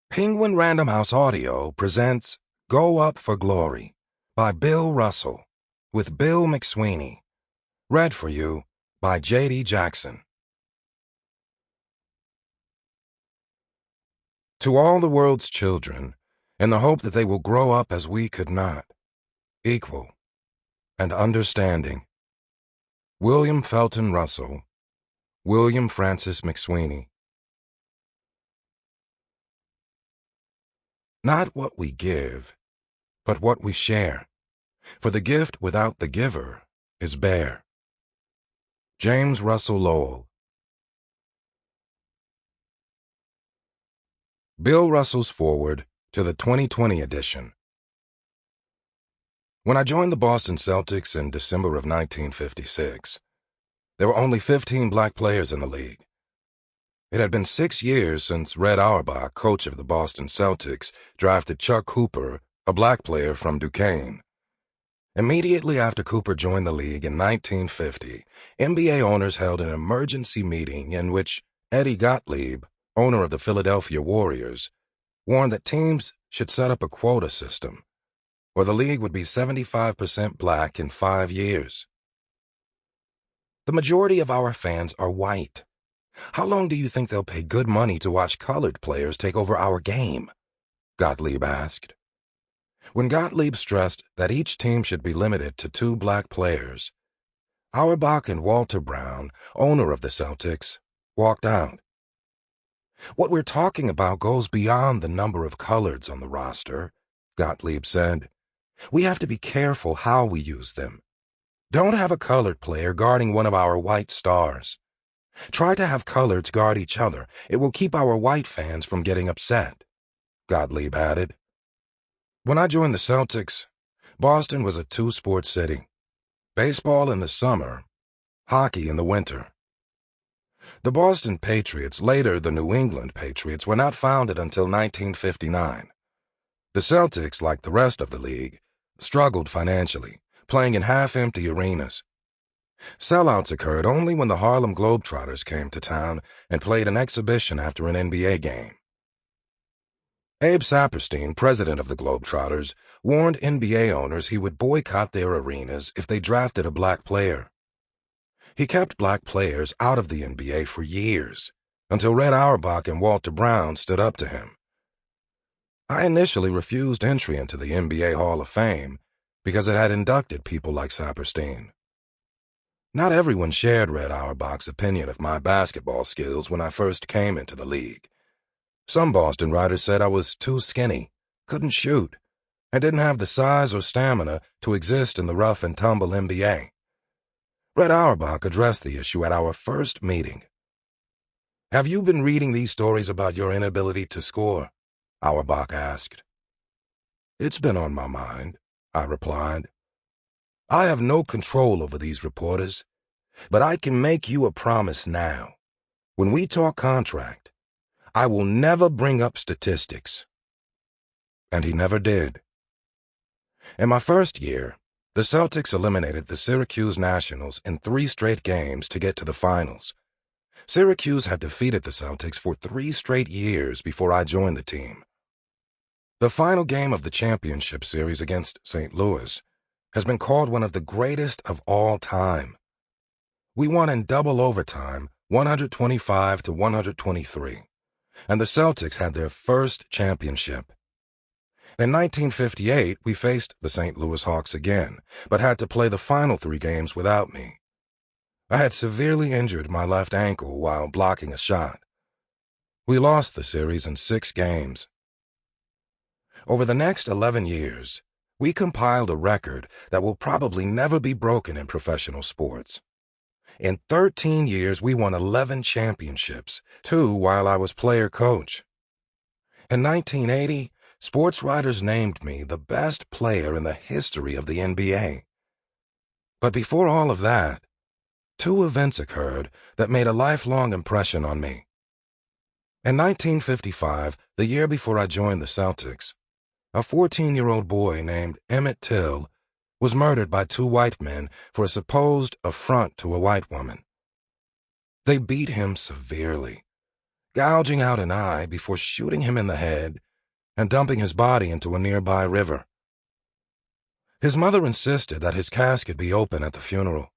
Penguin Random House Audio presents Go Up for Glory by Bill Russell with Bill McSweeney. Read for you by J.D. Jackson. To all the world's children, in the hope that they will grow up as we could not, equal and understanding. William Felton Russell, William Francis McSweeney. Not what we give, but what we share, for the gift without the giver is bare. James Russell Lowell. Bill Russell's foreword to the 2020 edition. When I joined the Boston Celtics in December of 1956, there were only 15 black players in the league. It had been 6 years since Red Auerbach, coach of the Boston Celtics, drafted Chuck Cooper, a black player from Duquesne. Immediately after Cooper joined the league in 1950, NBA owners held an emergency meeting in which Eddie Gottlieb, owner of the Philadelphia Warriors, warned that teams should set up a quota system, or the league would be 75% black in 5 years. The majority of our fans are white. How long do you think they'll pay good money to watch colored players take over our game? Gottlieb asked. When Gottlieb stressed that each team should be limited to 2 black players, Auerbach and Walter Brown, owner of the Celtics, walked out. What we're talking about goes beyond the number of coloreds on the roster, Gottlieb said. We have to be careful how we use them. Don't have a colored player guarding one of our white stars. Try to have coloreds guard each other. It will keep our white fans from getting upset, Gottlieb added. When I joined the Celtics, Boston was a 2-sport city. Baseball in the summer, hockey in the winter. The Boston Patriots, later the New England Patriots, were not founded until 1959. The Celtics, like the rest of the league, struggled financially, playing in half-empty arenas. Sellouts occurred only when the Harlem Globetrotters came to town and played an exhibition after an NBA game. Abe Saperstein, president of the Globetrotters, warned NBA owners he would boycott their arenas if they drafted a black player. He kept black players out of the NBA for years, until Red Auerbach and Walter Brown stood up to him. I initially refused entry into the NBA Hall of Fame because it had inducted people like Saperstein. Not everyone shared Red Auerbach's opinion of my basketball skills when I first came into the league. Some Boston writers said I was too skinny, couldn't shoot, and didn't have the size or stamina to exist in the rough-and-tumble NBA. Red Auerbach addressed the issue at our first meeting. "Have you been reading these stories about your inability to score?" Auerbach asked. "It's been on my mind," I replied. "I have no control over these reporters, but I can make you a promise now. When we talk contract, I will never bring up statistics." And he never did. In my first year, the Celtics eliminated the Syracuse Nationals in 3 straight games to get to the finals. Syracuse had defeated the Celtics for 3 straight years before I joined the team. The final game of the championship series against St. Louis has been called one of the greatest of all time. We won in double overtime, 125 to 123, and the Celtics had their first championship. In 1958, we faced the St. Louis Hawks again, but had to play the final 3 games without me. I had severely injured my left ankle while blocking a shot. We lost the series in 6 games. Over the next 11 years, we compiled a record that will probably never be broken in professional sports. In 13 years, we won 11 championships, 2 while I was player coach. In 1980, sports writers named me the best player in the history of the NBA. But before all of that, 2 events occurred that made a lifelong impression on me. In 1955, the year before I joined the Celtics, a 14-year-old boy named Emmett Till was murdered by 2 white men for a supposed affront to a white woman. They beat him severely, gouging out an eye before shooting him in the head and dumping his body into a nearby river. His mother insisted that his casket be open at the funeral,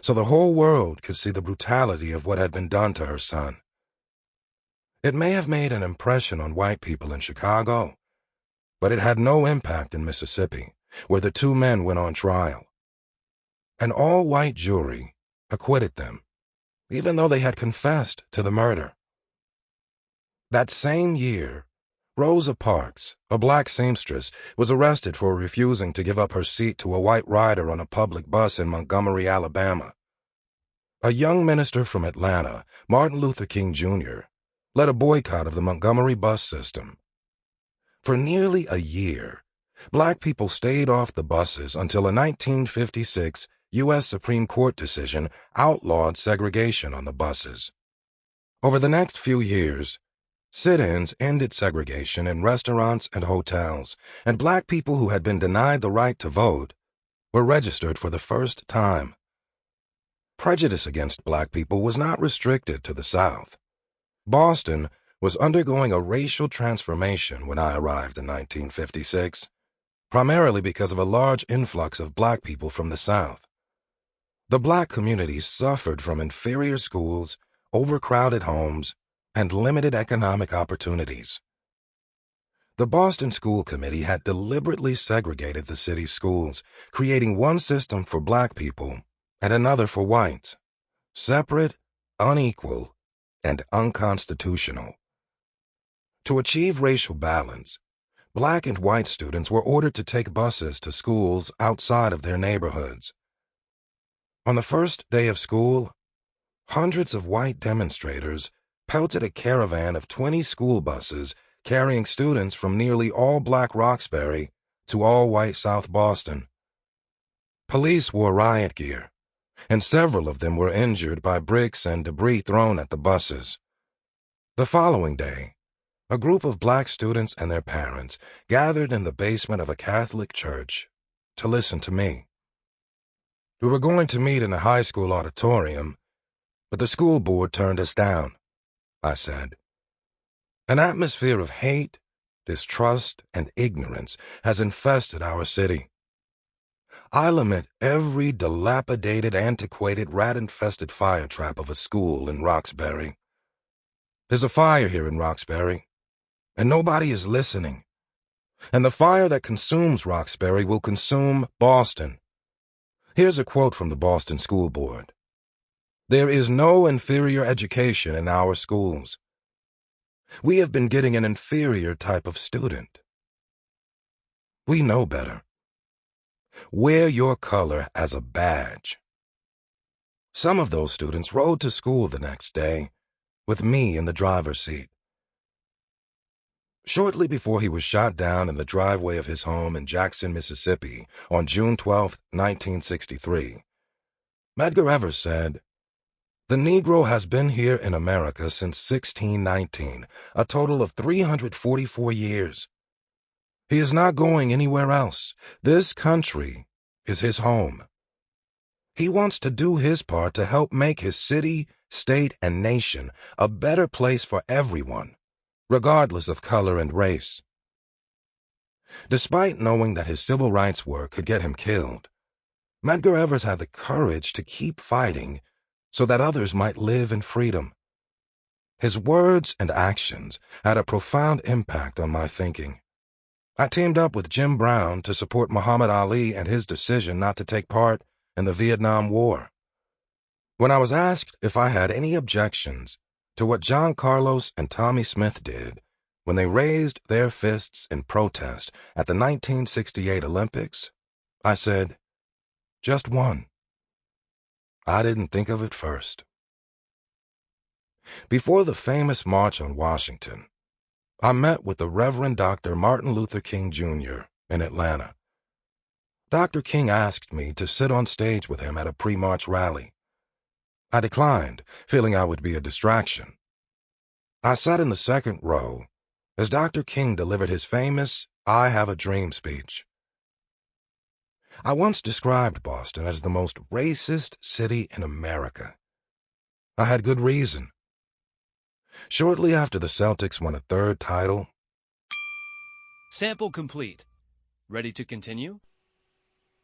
so the whole world could see the brutality of what had been done to her son. It may have made an impression on white people in Chicago, but it had no impact in Mississippi, where the two men went on trial. An all-white jury acquitted them, even though they had confessed to the murder. That same year, Rosa Parks, a black seamstress, was arrested for refusing to give up her seat to a white rider on a public bus in Montgomery, Alabama. A young minister from Atlanta, Martin Luther King Jr., led a boycott of the Montgomery bus system. For nearly a year, black people stayed off the buses until a 1956 U.S. Supreme Court decision outlawed segregation on the buses. Over the next few years, sit-ins ended segregation in restaurants and hotels, and black people who had been denied the right to vote were registered for the first time. Prejudice against black people was not restricted to the South. Boston was undergoing a racial transformation when I arrived in 1956, primarily because of a large influx of black people from the South. The black community suffered from inferior schools, overcrowded homes, and limited economic opportunities. The Boston School Committee had deliberately segregated the city's schools, creating one system for black people and another for whites, separate, unequal, and unconstitutional. To achieve racial balance, black and white students were ordered to take buses to schools outside of their neighborhoods. On the first day of school, hundreds of white demonstrators pelted a caravan of 20 school buses carrying students from nearly all black Roxbury to all white South Boston. Police wore riot gear, and several of them were injured by bricks and debris thrown at the buses. The following day, a group of black students and their parents gathered in the basement of a Catholic church to listen to me. We were going to meet in a high school auditorium, but the school board turned us down, I said. An atmosphere of hate, distrust, and ignorance has infested our city. I lament every dilapidated, antiquated, rat-infested fire trap of a school in Roxbury. There's a fire here in Roxbury, and nobody is listening. And the fire that consumes Roxbury will consume Boston. Here's a quote from the Boston School Board. "There is no inferior education in our schools. We have been getting an inferior type of student. We know better. Wear your color as a badge." Some of those students rode to school the next day, with me in the driver's seat. Shortly before he was shot down in the driveway of his home in Jackson, Mississippi, on June 12, 1963, Medgar Evers said, "The Negro has been here in America since 1619, a total of 344 years. He is not going anywhere else. This country is his home. He wants to do his part to help make his city, state, and nation a better place for everyone, regardless of color and race." Despite knowing that his civil rights work could get him killed, Medgar Evers had the courage to keep fighting so that others might live in freedom. His words and actions had a profound impact on my thinking. I teamed up with Jim Brown to support Muhammad Ali and his decision not to take part in the Vietnam War. When I was asked if I had any objections to what John Carlos and Tommy Smith did when they raised their fists in protest at the 1968 Olympics, I said, just one. I didn't think of it first. Before the famous March on Washington, I met with the Reverend Dr. Martin Luther King Jr. in Atlanta. Dr. King asked me to sit on stage with him at a pre-march rally. I declined, feeling I would be a distraction. I sat in the second row as Dr. King delivered his famous "I Have a Dream" speech. I once described Boston as the most racist city in America. I had good reason. Shortly after the Celtics won a third title. Sample complete. Ready to continue?